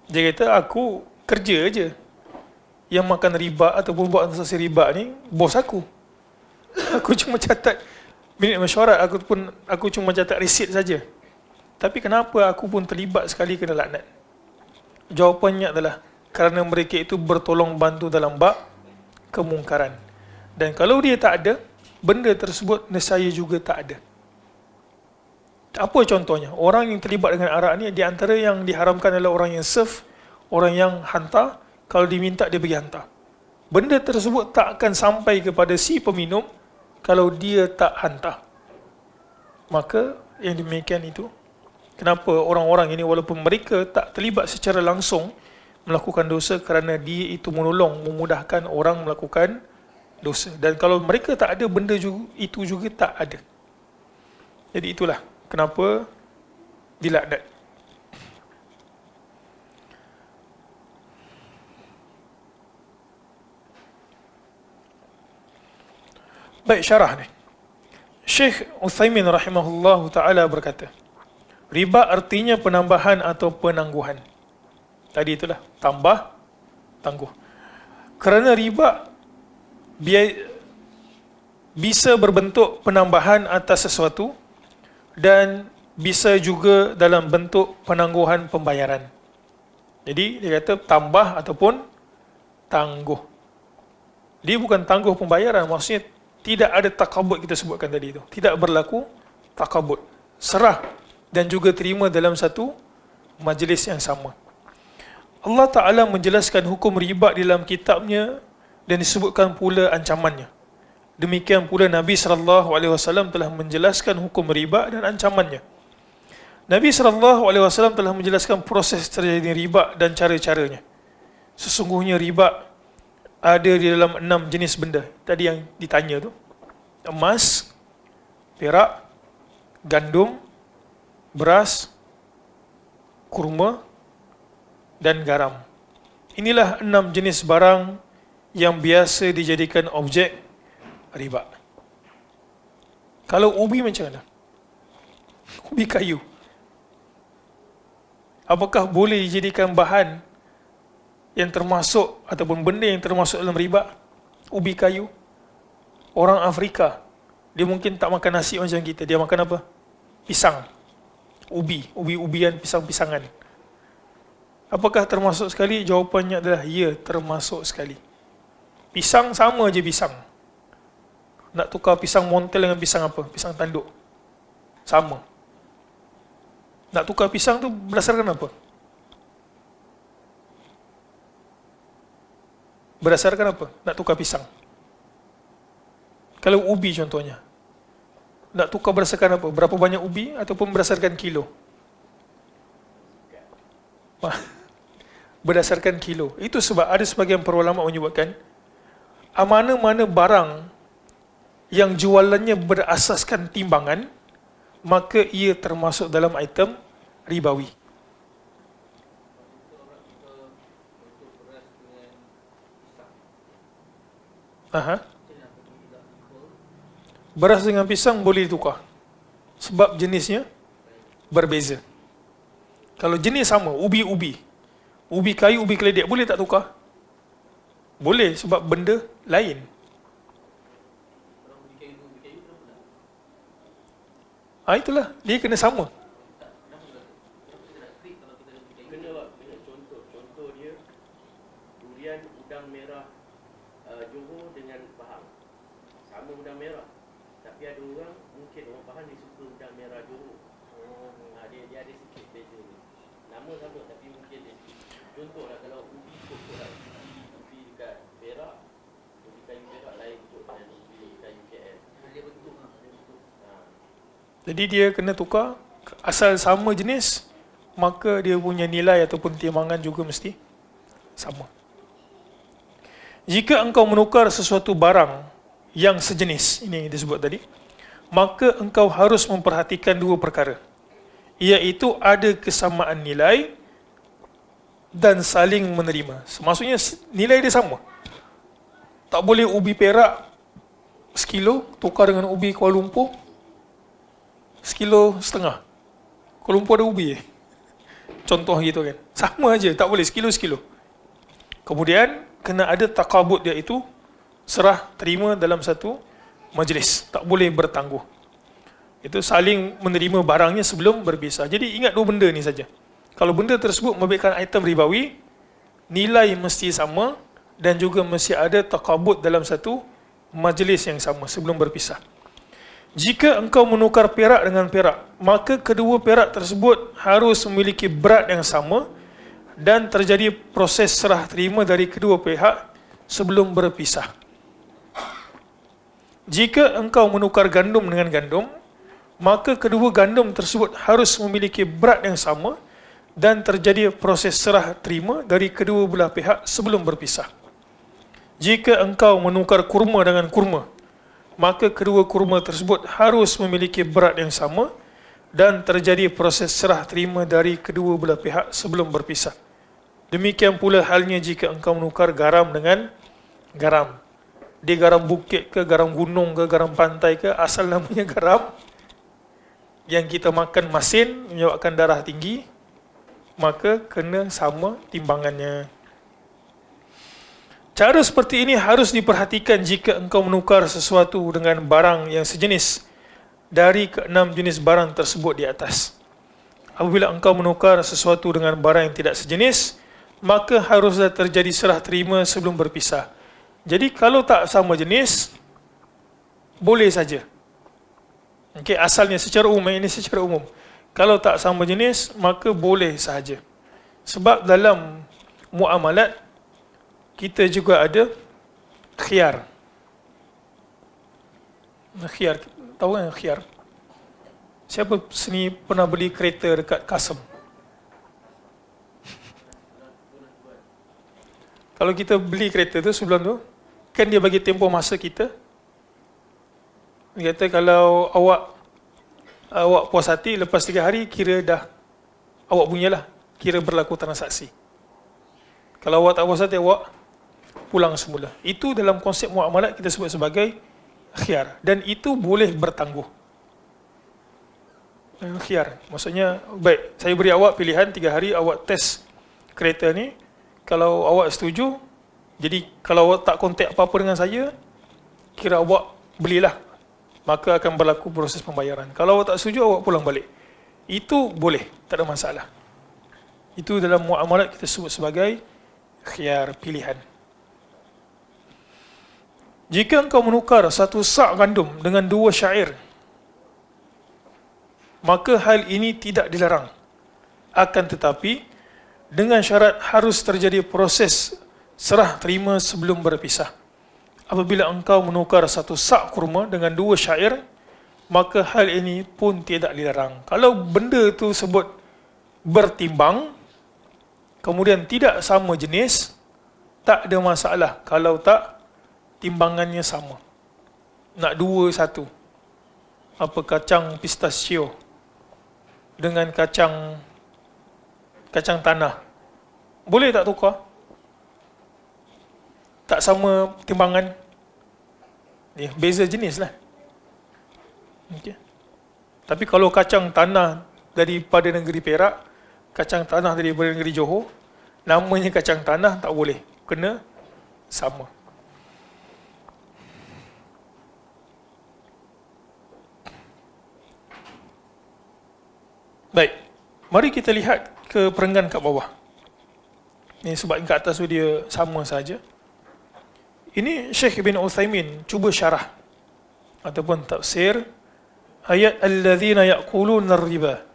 Dia kata, aku kerja je. Yang makan riba ataupun buat transaksi riba ni, bos aku. Aku cuma catat minit mesyuarat, aku cuma catat resit saja. Tapi kenapa aku pun terlibat sekali kena laknat? Jawapannya adalah kerana mereka itu bertolong bantu dalam bab kemungkaran. Dan kalau dia tak ada, benda tersebut nescaya juga tak ada. Apa contohnya? Orang yang terlibat dengan arak ni, di antara yang diharamkan adalah orang yang serve, orang yang hantar. Kalau diminta dia pergi hantar. Benda tersebut tak akan sampai kepada si peminum kalau dia tak hantar. Maka yang demikian itu, kenapa orang-orang ini walaupun mereka tak terlibat secara langsung melakukan dosa, kerana dia itu menolong, memudahkan orang melakukan dosa. Dan kalau mereka tak ada, benda itu juga tak ada. Jadi itulah kenapa dilaknat. Baik, syarah ni. Syekh Uthaymin rahimahullah ta'ala berkata, riba artinya penambahan atau penangguhan. Tadi itulah, tambah, tangguh. Kerana riba bisa berbentuk penambahan atas sesuatu dan bisa juga dalam bentuk penangguhan pembayaran. Jadi dia kata tambah ataupun tangguh. Dia bukan tangguh pembayaran, maksudnya tidak ada takabut, kita sebutkan tadi itu. Tidak berlaku takabut. Serah dan juga terima dalam satu majlis yang sama. Allah Ta'ala menjelaskan hukum riba dalam kitabnya dan disebutkan pula ancamannya. Demikian pula Nabi SAW telah menjelaskan hukum riba dan ancamannya. Nabi SAW telah menjelaskan proses terjadi riba dan cara-caranya. Sesungguhnya riba ada di dalam 6 jenis benda. Tadi yang ditanya tu. Emas, perak, gandum, beras, kurma dan garam. Inilah 6 jenis barang yang biasa dijadikan objek riba. Kalau ubi macam mana? Ubi kayu. Apakah boleh dijadikan bahan yang termasuk ataupun benda yang termasuk dalam riba? Ubi kayu. Orang Afrika, dia mungkin tak makan nasi macam kita. Dia makan apa? Pisang. Ubi-ubian, pisang-pisangan. Apakah termasuk sekali? Jawapannya adalah ya, termasuk sekali. Pisang sama je pisang. Nak tukar pisang montel dengan pisang apa? Pisang tanduk. Sama. Nak tukar pisang tu berdasarkan apa? Berdasarkan apa? Nak tukar pisang. Kalau ubi contohnya, nak tukar berdasarkan apa? Berapa banyak ubi ataupun berdasarkan kilo? Berdasarkan kilo. Itu sebab ada sebagian para ulama menyebutkan, mana-mana barang yang jualannya berasaskan timbangan, maka ia termasuk dalam item ribawi. Aha. Beras dengan pisang boleh ditukar. Sebab jenisnya berbeza. Kalau jenis sama, ubi-ubi. Ubi kayu, ubi keledek, boleh tak tukar? Boleh, sebab benda lain. Itulah, dia kena sama. Kena lah, kena contoh dia durian udang merah Johor dengan Pahang. Sama udang merah. Tapi ada orang, mungkin orang Pahang dia suka udang merah Johor. Dia ada sikit beza ni. Nama sama tapi mungkin dia contoh lah kalau ubi pokok lah. Ubi dekat Perak, ubi kayu Perak lain untuk dengan ubi kayu KL. Dia bentuk lah. Jadi dia kena tukar, asal sama jenis, maka dia punya nilai ataupun timbangan juga mesti sama. Jika engkau menukar sesuatu barang yang sejenis, ini yang disebut tadi, maka engkau harus memperhatikan dua perkara, iaitu ada kesamaan nilai dan saling menerima. Maksudnya nilai dia sama. Tak boleh ubi Perak sekilo tukar dengan ubi Kuala Lumpur sekilo setengah. Kuala Lumpur ada ubi contoh gitu kan. Sama aja, tak boleh sekilo-sekilo. Kemudian kena ada takabut, iaitu serah terima dalam satu majlis. Tak boleh bertangguh. Itu saling menerima barangnya sebelum berpisah. Jadi ingat dua benda ni saja. Kalau benda tersebut merupakan item ribawi, nilai mesti sama dan juga mesti ada takabut dalam satu majlis yang sama sebelum berpisah. Jika engkau menukar perak dengan perak, maka kedua perak tersebut harus memiliki berat yang sama dan terjadi proses serah terima dari kedua pihak sebelum berpisah. Jika engkau menukar gandum dengan gandum, maka kedua gandum tersebut harus memiliki berat yang sama dan terjadi proses serah terima dari kedua belah pihak sebelum berpisah. Jika engkau menukar kurma dengan kurma, maka kedua kurma tersebut harus memiliki berat yang sama dan terjadi proses serah terima dari kedua belah pihak sebelum berpisah. Demikian pula halnya jika engkau menukar garam dengan garam. Dia garam bukit ke, garam gunung ke, garam pantai ke, asal namanya garam, yang kita makan masin menyebabkan darah tinggi, maka kena sama timbangannya. Cara seperti ini harus diperhatikan jika engkau menukar sesuatu dengan barang yang sejenis dari keenam jenis barang tersebut di atas. Apabila engkau menukar sesuatu dengan barang yang tidak sejenis, maka haruslah terjadi serah terima sebelum berpisah. Jadi kalau tak sama jenis, boleh saja. Okay, asalnya secara umum, ini secara umum. Kalau tak sama jenis, maka boleh sahaja. Sebab dalam muamalat, kita juga ada khiyar. Khiyar, tahu kan khiyar? Siapa sini pernah beli kereta dekat Kasem? Kalau kita beli kereta tu sebelum tu, kan dia bagi tempoh masa kita. Dia kata kalau awak puas hati, lepas 3 hari kira dah awak punyalah, kira berlaku transaksi. Kalau awak tak puas hati, awak pulang semula. Itu dalam konsep muamalat kita sebut sebagai khiyar, dan itu boleh bertangguh. Khiyar maksudnya, baik, saya beri awak pilihan 3 hari awak test kereta ni. Kalau awak setuju, jadi kalau awak tak kontak apa-apa dengan saya, kira awak belilah, maka akan berlaku proses pembayaran. Kalau awak tak setuju, awak pulang balik. Itu boleh, tak ada masalah. Itu dalam muamalat kita sebut sebagai khiyar, pilihan. Jika engkau menukar satu sak gandum dengan 2 syair, maka hal ini tidak dilarang. Akan tetapi, dengan syarat harus terjadi proses serah terima sebelum berpisah. Apabila engkau menukar satu sak kurma dengan 2 syair, maka hal ini pun tidak dilarang. Kalau benda itu sebut bertimbang, kemudian tidak sama jenis, tak ada masalah kalau tak timbangannya sama. Nak 2 satu. Apa kacang pistachio dengan kacang tanah. Boleh tak tukar? Tak sama timbangan. Beza jenis lah. Okey. Tapi kalau kacang tanah daripada negeri Perak, kacang tanah daripada negeri Johor, namanya kacang tanah tak boleh. Kena sama. Baik. Mari kita lihat ke perenggan kat bawah. Ini sebab kat atas tu dia sama saja. Ini Syekh Ibn Uthaymin cuba syarah ataupun tafsir ayat alladzina ya'kuluna ar-riba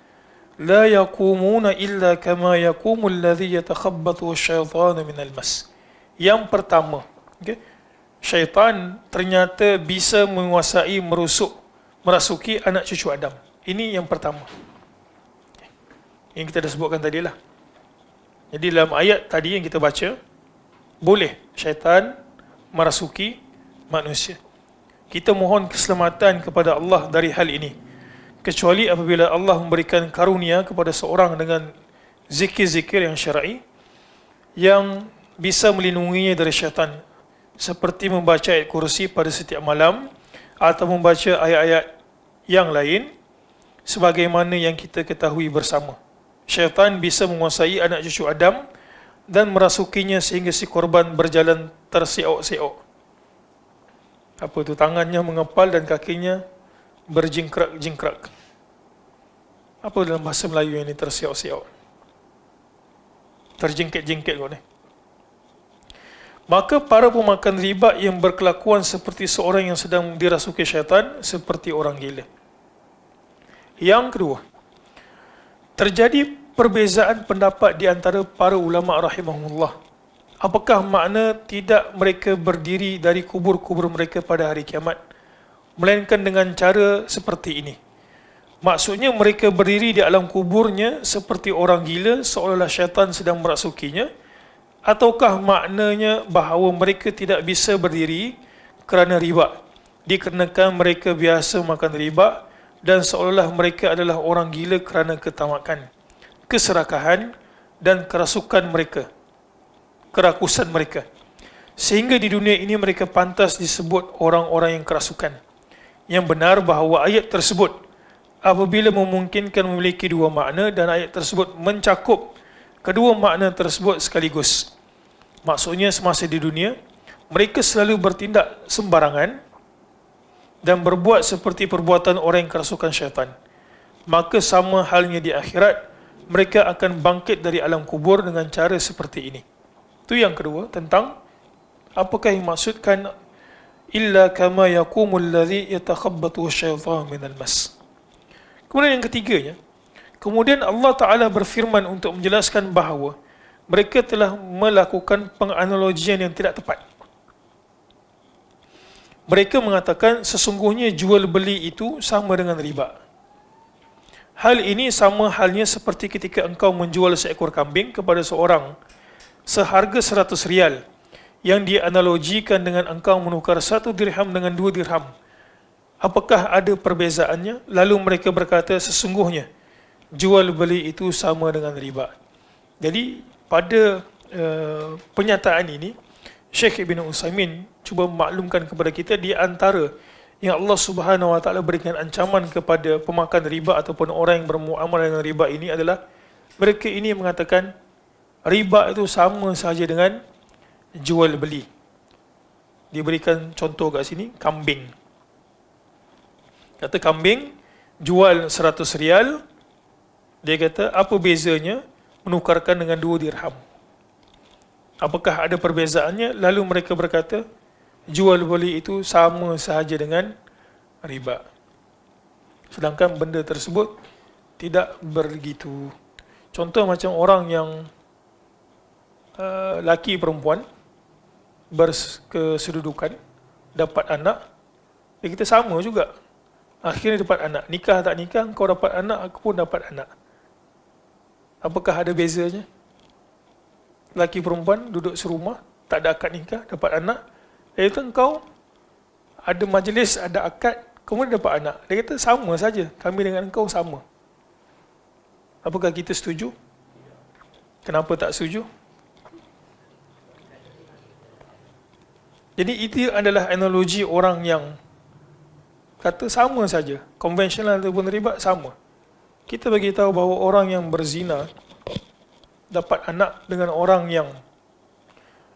la yaqumuna illa kama yaqumu alladhi yatakhabbathu asy-syaitanu minal mas. Yang pertama, okey. Syaitan ternyata bisa menguasai merasuki anak cucu Adam. Ini yang pertama. Yang kita dah sebutkan tadi lah. Jadi dalam ayat tadi yang kita baca, boleh syaitan merasuki manusia. Kita mohon keselamatan kepada Allah dari hal ini. Kecuali apabila Allah memberikan karunia kepada seorang dengan zikir-zikir yang syar'i yang bisa melindunginya dari syaitan, seperti membaca ayat kursi pada setiap malam atau membaca ayat-ayat yang lain sebagaimana yang kita ketahui bersama. Syaitan bisa menguasai anak cucu Adam dan merasukinya sehingga si korban berjalan tersiok-siok. Apa tu, tangannya mengepal dan kakinya berjingkrak-jingkrak. Apa dalam bahasa Melayu yang ini tersiok-siok? Terjingkit-jingkit kau ni. Maka para pemakan riba yang berkelakuan seperti seorang yang sedang dirasuki syaitan seperti orang gila. Yang kedua, terjadi perbezaan pendapat di antara para ulama rahimahumullah. Apakah makna tidak mereka berdiri dari kubur-kubur mereka pada hari kiamat, melainkan dengan cara seperti ini. Maksudnya mereka berdiri di alam kuburnya seperti orang gila seolah-olah syaitan sedang merasukinya, ataukah maknanya bahawa mereka tidak bisa berdiri kerana riba, dikarenakan mereka biasa makan riba dan seolah-olah mereka adalah orang gila kerana ketamakan, keserakahan dan kerakusan mereka. Sehingga di dunia ini mereka pantas disebut orang-orang yang kerasukan. Yang benar bahawa ayat tersebut apabila memungkinkan memiliki dua makna dan ayat tersebut mencakup kedua makna tersebut sekaligus. Maksudnya semasa di dunia mereka selalu bertindak sembarangan dan berbuat seperti perbuatan orang yang kerasukan syaitan. Maka sama halnya di akhirat, mereka akan bangkit dari alam kubur dengan cara seperti ini. Itu yang kedua, tentang apakah yang maksudkan illa kama yaqumul ladzi yatakhabbathu asy-syaitanu minal mas. Kemudian yang ketiganya, kemudian Allah Ta'ala berfirman untuk menjelaskan bahawa mereka telah melakukan penganalogian yang tidak tepat. Mereka mengatakan sesungguhnya jual beli itu sama dengan riba. Hal ini sama halnya seperti ketika engkau menjual seekor kambing kepada seorang seharga 100 rial yang dianalogikan dengan engkau menukar 1 dirham dengan 2 dirham. Apakah ada perbezaannya? Lalu mereka berkata sesungguhnya jual beli itu sama dengan riba. Jadi pada penyataan ini Syekh Ibn Uthaymin cuba memaklumkan kepada kita di antara yang Allah Subhanahu Wa Taala berikan ancaman kepada pemakan riba ataupun orang yang bermuamalah dengan riba ini adalah mereka ini mengatakan riba itu sama saja dengan jual beli. Diberikan contoh kat sini, kambing. Kata kambing jual 100 rial, dia kata apa bezanya menukarkan dengan 2 dirham? Apakah ada perbezaannya? Lalu mereka berkata jual beli itu sama sahaja dengan riba. Sedangkan benda tersebut tidak begitu. Contoh macam orang yang laki perempuan berkesedudukan, dapat anak, dia kata sama juga. Akhirnya dapat anak. Nikah tak nikah, kau dapat anak, aku pun dapat anak. Apakah ada bezanya? Laki perempuan duduk serumah, tak ada akad nikah, dapat anak. Dia kata engkau ada majlis, ada akad, kemudian dapat anak. Dia kata sama saja, kami dengan engkau sama. Apakah kita setuju? Kenapa tak setuju? Jadi itu adalah analogi orang yang kata sama saja. Konvensional ataupun riba sama. Kita bagi tahu bahawa orang yang berzina dapat anak dengan orang yang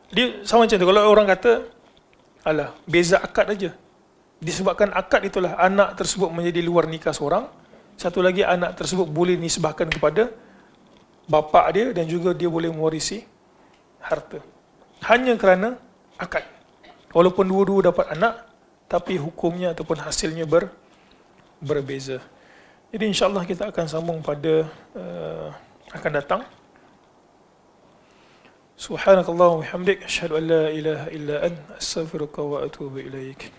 dia sama macam tu. Kalau orang kata, alah, beza akad aja. Disebabkan akad itulah anak tersebut menjadi luar nikah seorang. Satu lagi, anak tersebut boleh nisbahkan kepada bapa dia dan juga dia boleh mewarisi harta. Hanya kerana akad. Walaupun dua-dua dapat anak, tapi hukumnya ataupun hasilnya berbeza. Jadi insyaAllah kita akan sambung pada akan datang. Subhanakallah wa bihamdik, asyhadu an la ilaha illa anta, astaghfiruka wa atubu ilaik.